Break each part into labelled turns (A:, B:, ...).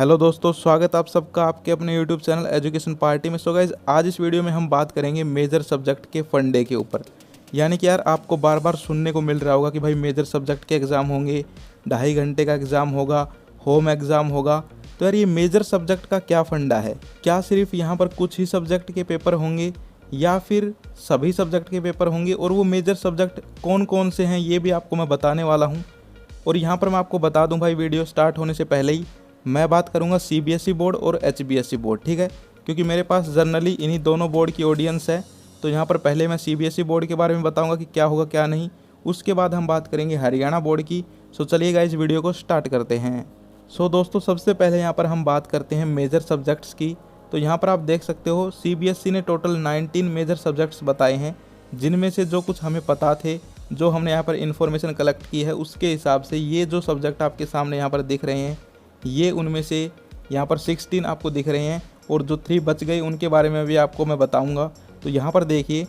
A: Hello दोस्तों, स्वागत आप सबका आपके अपने यूट्यूब चैनल एजुकेशन पार्टी में। सो गाइज, आज इस वीडियो में हम बात करेंगे मेजर सब्जेक्ट के फंडे के ऊपर। यानी कि यार आपको बार बार सुनने को मिल रहा होगा कि भाई मेजर सब्जेक्ट के एग्ज़ाम होंगे, 2.5 घंटे का एग्ज़ाम होगा, होम एग्ज़ाम होगा। तो यार ये मेजर सब्जेक्ट का क्या फंडा है? क्या सिर्फ यहाँ पर कुछ ही सब्जेक्ट के पेपर होंगे या फिर सभी सब्जेक्ट के पेपर होंगे? और वो मेजर सब्जेक्ट कौन कौन से हैं ये भी आपको मैं बताने वाला हूँ। और यहाँ पर मैं आपको बता दूँ भाई, वीडियो स्टार्ट होने से पहले ही मैं बात करूंगा सीबीएसई बोर्ड और एचबीएसई बोर्ड, ठीक है, क्योंकि मेरे पास जनरली इन्हीं दोनों बोर्ड की ऑडियंस है। तो यहाँ पर पहले मैं सीबीएसई बोर्ड के बारे में बताऊंगा कि क्या होगा क्या नहीं, उसके बाद हम बात करेंगे हरियाणा बोर्ड की। सो चलिए गाइस, वीडियो को स्टार्ट करते हैं। सो दोस्तों, सबसे पहले यहाँ पर हम बात करते हैं मेजर सब्जेक्ट्स की। तो यहाँ पर आप देख सकते हो सीबीएसई ने टोटल 19 मेजर सब्जेक्ट्स बताए हैं, जिनमें से जो कुछ हमें पता थे, जो हमने यहाँ पर इन्फॉर्मेशन कलेक्ट की है, उसके हिसाब से ये जो सब्जेक्ट आपके सामने यहाँ पर दिख रहे हैं, ये उनमें से यहाँ पर 16 आपको दिख रहे हैं। और जो 3 बच गए उनके बारे में भी आपको मैं बताऊंगा। तो यहाँ पर देखिए,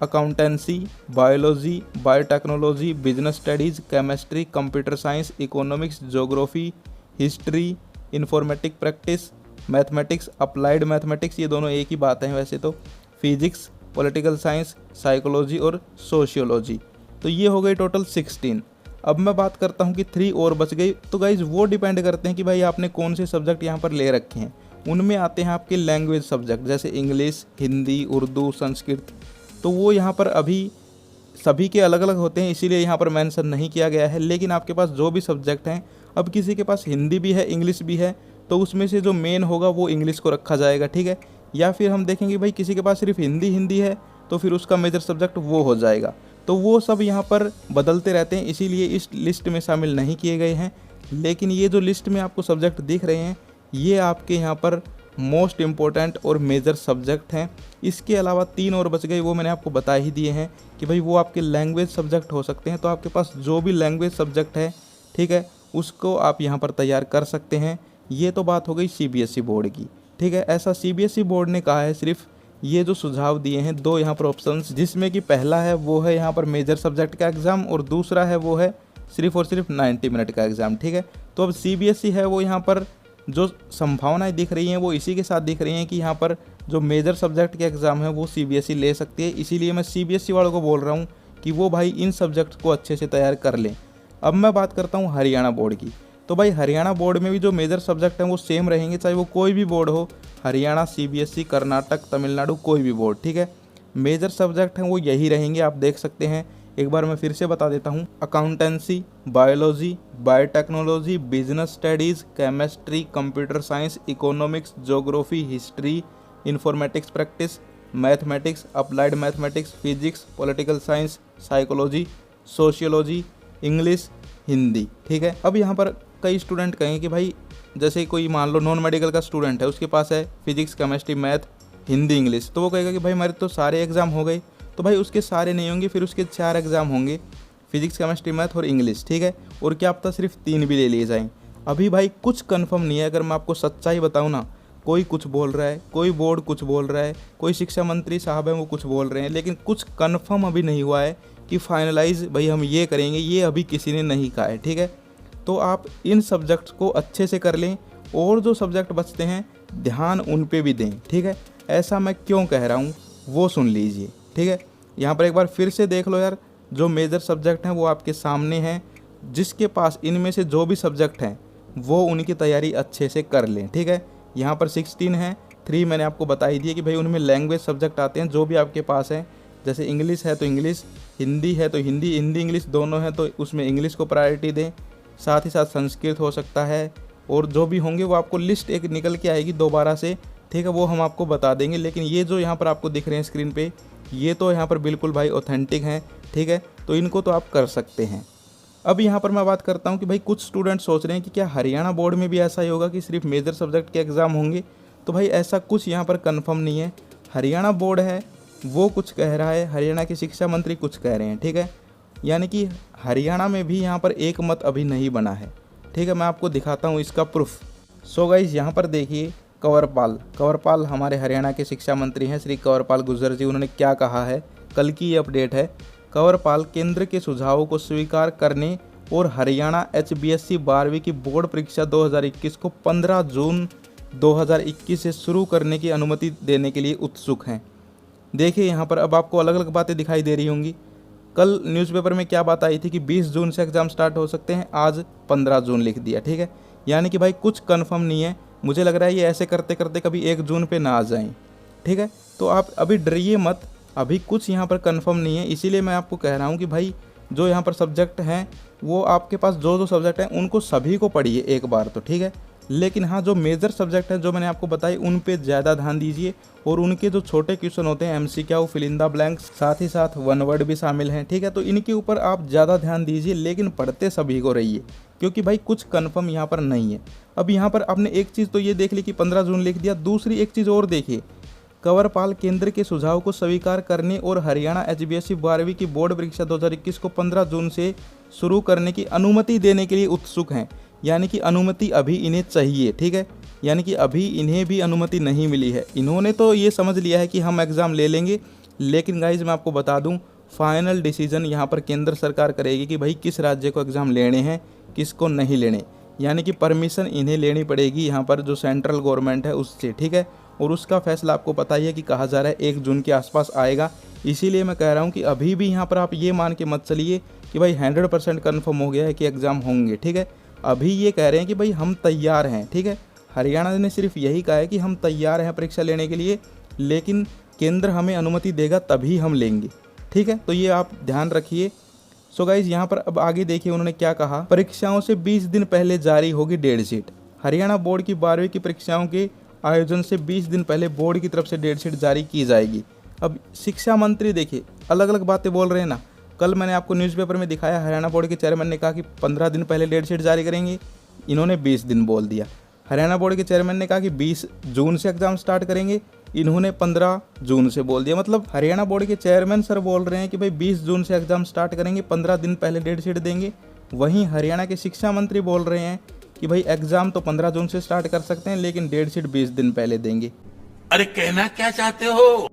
A: accountancy, biology, biotechnology, business studies, chemistry, computer science, economics, geography, history, informatic practice, mathematics, applied mathematics, ये दोनों एक ही बात है वैसे तो, फिजिक्स, पॉलिटिकल साइंस, साइकोलॉजी और सोशियोलॉजी। तो ये हो गई टोटल 16। अब मैं बात करता हूँ कि 3 और बच गई। तो गाइज वो डिपेंड करते हैं कि भाई आपने कौन से सब्जेक्ट यहाँ पर ले रखे हैं। उनमें आते हैं आपके लैंग्वेज सब्जेक्ट, जैसे इंग्लिश, हिंदी, उर्दू, संस्कृत। तो वो यहाँ पर अभी सभी के अलग अलग होते हैं, इसीलिए यहाँ पर मेंशन नहीं किया गया है। लेकिन आपके पास जो भी सब्जेक्ट हैं, अब किसी के पास हिंदी भी है, इंग्लिश भी है, तो उसमें से जो मेन होगा वो इंग्लिश को रखा जाएगा, ठीक है। या फिर हम देखेंगे भाई किसी के पास सिर्फ हिंदी है, तो फिर उसका मेजर सब्जेक्ट वो हो जाएगा। तो वो सब यहाँ पर बदलते रहते हैं, इसीलिए इस लिस्ट में शामिल नहीं किए गए हैं। लेकिन ये जो लिस्ट में आपको सब्जेक्ट दिख रहे हैं, ये आपके यहाँ पर मोस्ट इम्पोर्टेंट और मेजर सब्जेक्ट हैं। इसके अलावा 3 और बच गए, वो मैंने आपको बता ही दिए हैं कि भाई वो आपके लैंग्वेज सब्जेक्ट हो सकते हैं। तो आपके पास जो भी लैंग्वेज सब्जेक्ट है, ठीक है, उसको आप यहाँ पर तैयार कर सकते हैं। ये तो बात हो गई सीबीएसई बोर्ड की, ठीक है। ऐसा सीबीएसई बोर्ड ने कहा है, सिर्फ ये जो सुझाव दिए हैं 2 यहाँ पर ऑप्शंस, जिसमें कि पहला है वो है यहाँ पर मेजर सब्जेक्ट का एग्ज़ाम, और दूसरा है वो है सिर्फ और सिर्फ 90 मिनट का एग्ज़ाम, ठीक है। तो अब सीबीएसई है वो यहाँ पर जो संभावनाएं दिख रही हैं वो इसी के साथ दिख रही हैं कि यहाँ पर जो मेजर सब्जेक्ट के एग्ज़ाम है वो सीबीएसई ले सकती है। इसीलिए मैं सीबीएसई वालों को बोल रहा हूँ कि वो भाई इन सब्जेक्ट को अच्छे से तैयार कर लें। अब मैं बात करता हूँ हरियाणा बोर्ड की। तो भाई हरियाणा बोर्ड में भी जो मेजर सब्जेक्ट हैं वो सेम रहेंगे, चाहे वो कोई भी बोर्ड हो, हरियाणा, सीबीएसई, कर्नाटक, तमिलनाडु, कोई भी बोर्ड, ठीक है। मेजर सब्जेक्ट हैं वो यही रहेंगे, आप देख सकते हैं। एक बार मैं फिर से बता देता हूँ, accountancy, biology, biotechnology, business studies, chemistry, computer science, economics, geography, history, informatics practice, mathematics, applied mathematics, physics, political science, psychology, sociology, English, Hindi, ठीक है। अब यहाँ पर कई स्टूडेंट कहेंगे कि भाई जैसे कोई मान लो नॉन मेडिकल का स्टूडेंट है, उसके पास है physics, chemistry, math, Hindi, English, तो वो कहेगा कि भाई हमारे तो सारे एग्ज़ाम हो गए। तो भाई उसके सारे नहीं होंगे, फिर उसके 4 एग्ज़ाम होंगे, फिजिक्स, केमिस्ट्री, मैथ और इंग्लिश, ठीक है। और क्या पता सिर्फ 3 भी ले लिए जाएँ। अभी भाई कुछ कन्फर्म नहीं है, अगर मैं आपको सच्चाई बताऊँ ना, कोई कुछ बोल रहा है, कोई बोर्ड कुछ बोल रहा है, कोई शिक्षा मंत्री साहब हैं वो कुछ बोल रहे हैं, लेकिन कुछ कन्फर्म अभी नहीं हुआ है कि फाइनलाइज भाई हम ये करेंगे, ये अभी किसी ने नहीं कहा है, ठीक है। तो आप इन सब्जेक्ट्स को अच्छे से कर लें, और जो सब्जेक्ट बचते हैं ध्यान उन पे भी दें, ठीक है। ऐसा मैं क्यों कह रहा हूँ वो सुन लीजिए, ठीक है। यहाँ पर एक बार फिर से देख लो यार, जो मेजर सब्जेक्ट हैं वो आपके सामने हैं। जिसके पास इनमें से जो भी सब्जेक्ट हैं वो उनकी तैयारी अच्छे से कर लें, ठीक है। यहाँ पर 16 हैं, 3 मैंने आपको बता ही दिए कि भाई उनमें लैंग्वेज सब्जेक्ट आते हैं, जो भी आपके पास हैं। जैसे इंग्लिश है तो इंग्लिश, हिंदी है तो हिंदी, हिंदी इंग्लिश दोनों हैं तो उसमें इंग्लिश को प्रायोरिटी दें। साथ ही साथ संस्कृत हो सकता है, और जो भी होंगे वो आपको लिस्ट एक निकल के आएगी दोबारा से, ठीक है, वो हम आपको बता देंगे। लेकिन ये जो यहाँ पर आपको दिख रहे हैं स्क्रीन पे, ये तो यहाँ पर बिल्कुल भाई ऑथेंटिक हैं, ठीक है। तो इनको तो आप कर सकते हैं। अब यहाँ पर मैं बात करता हूँ कि भाई कुछ स्टूडेंट सोच रहे हैं कि क्या हरियाणा बोर्ड में भी ऐसा ही होगा कि सिर्फ मेजर सब्जेक्ट के एग्ज़ाम होंगे। तो भाई ऐसा कुछ यहाँ पर कन्फर्म नहीं है। हरियाणा बोर्ड है वो कुछ कह रहा है, हरियाणा के शिक्षा मंत्री कुछ कह रहे हैं, ठीक है। यानी कि हरियाणा में भी यहाँ पर एक मत अभी नहीं बना है, ठीक है। मैं आपको दिखाता हूँ इसका प्रूफ। सो गाइस, यहाँ पर देखिए, कंवरपाल हमारे हरियाणा के शिक्षा मंत्री हैं, श्री कंवरपाल गुर्जर जी। उन्होंने क्या कहा है, कल की ये अपडेट है। कंवरपाल केंद्र के सुझावों को स्वीकार करने और हरियाणा HBSC 12वीं की बोर्ड परीक्षा 2021 को 15 जून 2021 से शुरू करने की अनुमति देने के लिए उत्सुक हैं। देखिए यहाँ पर अब आपको अलग अलग बातें दिखाई दे रही होंगी। कल न्यूज़पेपर में क्या बात आई थी कि 20 जून से एग्ज़ाम स्टार्ट हो सकते हैं, आज 15 जून लिख दिया। ठीक है, यानी कि भाई कुछ कंफर्म नहीं है। मुझे लग रहा है ये ऐसे करते करते कभी 1 जून पे ना आ जाएं। ठीक है, तो आप अभी डरिए मत, अभी कुछ यहाँ पर कंफर्म नहीं है। इसीलिए मैं आपको कह रहा हूँ कि भाई जो यहाँ पर सब्जेक्ट हैं वो आपके पास जो सब्जेक्ट हैं उनको सभी को पढ़िए एक बार तो। ठीक है, लेकिन हाँ जो मेजर सब्जेक्ट हैं जो मैंने आपको बताई उन पे ज़्यादा ध्यान दीजिए, और उनके जो छोटे क्वेश्चन होते हैं MCQ, fill in the blanks, साथ ही साथ वन वर्ड भी शामिल हैं। ठीक है, तो इनके ऊपर आप ज़्यादा ध्यान दीजिए, लेकिन पढ़ते सभी को रहिए, क्योंकि भाई कुछ कन्फर्म यहाँ पर नहीं है। अब यहाँ पर आपने एक चीज़ तो ये देख ली कि 15 जून लिख दिया, दूसरी एक चीज़ और देखिए, कंवरपाल केंद्र के सुझाव को स्वीकार करने और हरियाणा HBSC 12वीं की बोर्ड परीक्षा 2021 को 15 जून से शुरू करने की अनुमति देने के लिए उत्सुक हैं। यानी कि अनुमति अभी इन्हें चाहिए। ठीक है, यानी कि अभी इन्हें भी अनुमति नहीं मिली है। इन्होंने तो ये समझ लिया है कि हम एग्ज़ाम ले लेंगे, लेकिन गाइज मैं आपको बता दूं फाइनल डिसीजन यहाँ पर केंद्र सरकार करेगी कि भाई किस राज्य को एग्ज़ाम लेने हैं, किसको नहीं लेने। यानी कि परमिशन इन्हें लेनी पड़ेगी यहाँ पर जो सेंट्रल गवर्नमेंट है उससे। ठीक है, और उसका फैसला आपको पता ही है कि कहा जा रहा है 1 जून के आसपास आएगा। इसीलिए मैं कह रहा हूँ कि अभी भी यहाँ पर आप ये मान के मत चलिए कि भाई 100% कन्फर्म हो गया है कि एग्ज़ाम होंगे। ठीक है, अभी ये कह रहे हैं कि भाई हम तैयार हैं। ठीक है, हरियाणा ने सिर्फ यही कहा है कि हम तैयार हैं परीक्षा लेने के लिए, लेकिन केंद्र हमें अनुमति देगा तभी हम लेंगे। ठीक है, तो ये आप ध्यान रखिए। सो गाइज यहाँ पर अब आगे देखिए उन्होंने क्या कहा। परीक्षाओं से 20 दिन पहले जारी होगी डेट शीट। हरियाणा बोर्ड की 12वीं की परीक्षाओं के आयोजन से 20 दिन पहले बोर्ड की तरफ से डेट शीट जारी की जाएगी। अब शिक्षा मंत्री देखिए अलग अलग बातें बोल रहे हैं ना। कल मैंने आपको न्यूज़पेपर में दिखाया, हरियाणा बोर्ड के चेयरमैन ने कहा कि 15 दिन पहले डेट शीट जारी करेंगे, इन्होंने 20 दिन बोल दिया। हरियाणा बोर्ड के चेयरमैन ने कहा कि 20 जून से एग्ज़ाम स्टार्ट करेंगे, इन्होंने 15 जून से बोल दिया। मतलब हरियाणा बोर्ड के चेयरमैन सर बोल रहे हैं कि भाई 20 जून से एग्ज़ाम स्टार्ट करेंगे, 15 दिन पहले डेट शीट देंगे। वहीं हरियाणा के शिक्षा मंत्री बोल रहे हैं कि भाई एग्ज़ाम तो 15 जून से स्टार्ट कर सकते हैं, लेकिन डेट शीट 20 दिन पहले देंगे।
B: अरे कहना क्या चाहते हो?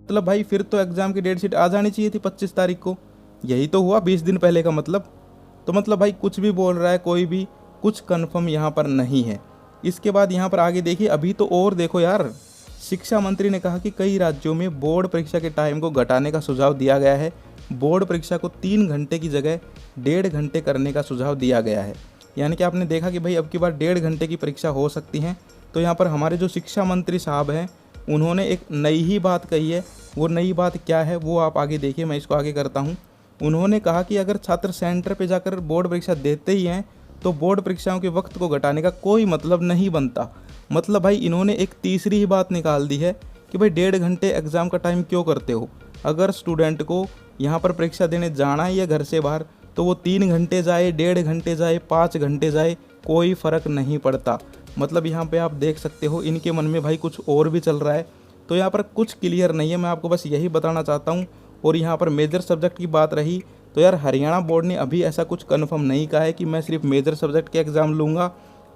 A: मतलब भाई फिर तो एग्ज़ाम की डेट शीट आ जानी चाहिए थी 25 तारीख को, यही तो हुआ 20 दिन पहले का मतलब। तो मतलब भाई कुछ भी बोल रहा है कोई भी, कुछ कंफर्म यहाँ पर नहीं है। इसके बाद यहाँ पर आगे देखिए, अभी तो और देखो यार, शिक्षा मंत्री ने कहा कि कई राज्यों में बोर्ड परीक्षा के टाइम को घटाने का सुझाव दिया गया है। बोर्ड परीक्षा को 3 घंटे की जगह 1.5 घंटे करने का सुझाव दिया गया है। यानी कि आपने देखा कि भाई अब की बार 1.5 घंटे की परीक्षा हो सकती है। तो यहाँ पर हमारे जो शिक्षा मंत्री साहब हैं उन्होंने एक नई ही बात कही है। वो नई बात क्या है वो आप आगे देखिए, मैं इसको आगे करता हूँ। उन्होंने कहा कि अगर छात्र सेंटर पे जाकर बोर्ड परीक्षा देते ही हैं तो बोर्ड परीक्षाओं के वक्त को घटाने का कोई मतलब नहीं बनता। मतलब भाई इन्होंने एक तीसरी ही बात निकाल दी है कि भाई 1.5 घंटे एग्ज़ाम का टाइम क्यों करते हो। अगर स्टूडेंट को यहाँ पर परीक्षा देने जाना है या घर से बाहर, तो वो 3 घंटे जाए, 1.5 घंटे जाए, 5 घंटे जाए, कोई फ़र्क नहीं पड़ता। मतलब यहाँ पे आप देख सकते हो इनके मन में भाई कुछ और भी चल रहा है। तो यहाँ पर कुछ क्लियर नहीं है, मैं आपको बस यही बताना चाहता हूँ। और यहाँ पर मेजर सब्जेक्ट की बात रही तो यार हरियाणा बोर्ड ने अभी ऐसा कुछ कन्फर्म नहीं कहा है कि मैं सिर्फ मेजर सब्जेक्ट के एग्ज़ाम लूँगा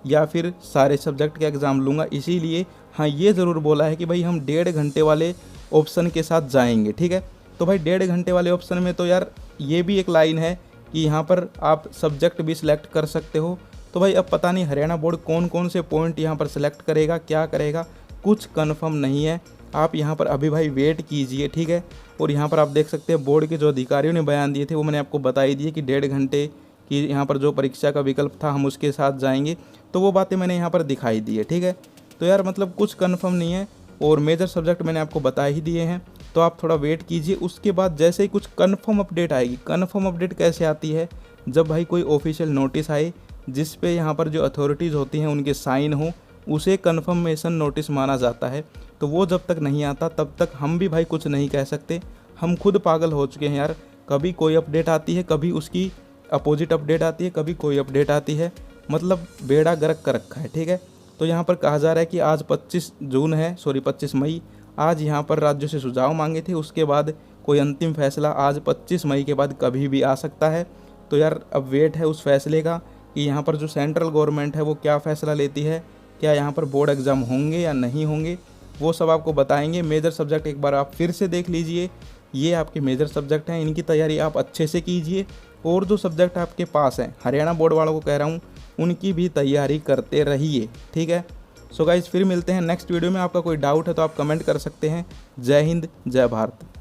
A: या फिर सारे सब्जेक्ट के एग्ज़ाम लूँगा। इसीलिए हाँ ये ज़रूर बोला है कि भाई हम 1.5 घंटे वाले ऑप्शन के साथ जाएंगे। ठीक है, तो भाई 1.5 घंटे वाले ऑप्शन में तो यार ये भी एक लाइन है कि यहाँ पर आप सब्जेक्ट भी सिलेक्ट कर सकते हो। तो भाई अब पता नहीं हरियाणा बोर्ड कौन कौन से पॉइंट यहाँ पर सिलेक्ट करेगा, क्या करेगा, कुछ कन्फर्म नहीं है। आप यहाँ पर अभी भाई वेट कीजिए। ठीक है, और यहाँ पर आप देख सकते हैं बोर्ड के जो अधिकारियों ने बयान दिए थे वो मैंने आपको बता ही दिए कि 1.5 घंटे की यहाँ पर जो परीक्षा का विकल्प था हम उसके साथ जाएंगे। तो वो बातें मैंने यहाँ पर दिखाई दी है। ठीक है, तो यार मतलब कुछ कन्फर्म नहीं है और मेजर सब्जेक्ट मैंने आपको बता ही दिए हैं। तो आप थोड़ा वेट कीजिए, उसके बाद जैसे ही कुछ कन्फर्म अपडेट आएगी। कन्फर्म अपडेट कैसे आती है, जब भाई कोई ऑफिशियल नोटिस आए जिस पे यहाँ पर जो अथॉरिटीज़ होती हैं उनके साइन हो, उसे कन्फर्मेशन नोटिस माना जाता है। तो वो जब तक नहीं आता तब तक हम भी भाई कुछ नहीं कह सकते। हम खुद पागल हो चुके हैं यार, कभी कोई अपडेट आती है, कभी उसकी अपोजिट अपडेट आती है, कभी कोई अपडेट आती है। मतलब बेड़ा गर्क कर रखा है। ठीक है, तो यहाँ पर कहा जा रहा है कि आज 25 मई आज यहाँ पर राज्यों से सुझाव मांगे थे, उसके बाद कोई अंतिम फैसला आज 25 मई के बाद कभी भी आ सकता है। तो यार अब वेट है उस फैसले का कि यहाँ पर जो सेंट्रल गवर्नमेंट है वो क्या फ़ैसला लेती है, क्या यहाँ पर बोर्ड एग्ज़ाम होंगे या नहीं होंगे, वो सब आपको बताएंगे। मेजर सब्जेक्ट एक बार आप फिर से देख लीजिए, ये आपके मेजर सब्जेक्ट हैं, इनकी तैयारी आप अच्छे से कीजिए और जो सब्जेक्ट आपके पास हैं, हरियाणा बोर्ड वालों को कह रहा हूँ, उनकी भी तैयारी करते रहिए, ठीक है। सो गाइज फिर मिलते हैं नेक्स्ट वीडियो में। आपका कोई डाउट है तो आप कमेंट कर सकते हैं। जय हिंद, जय भारत।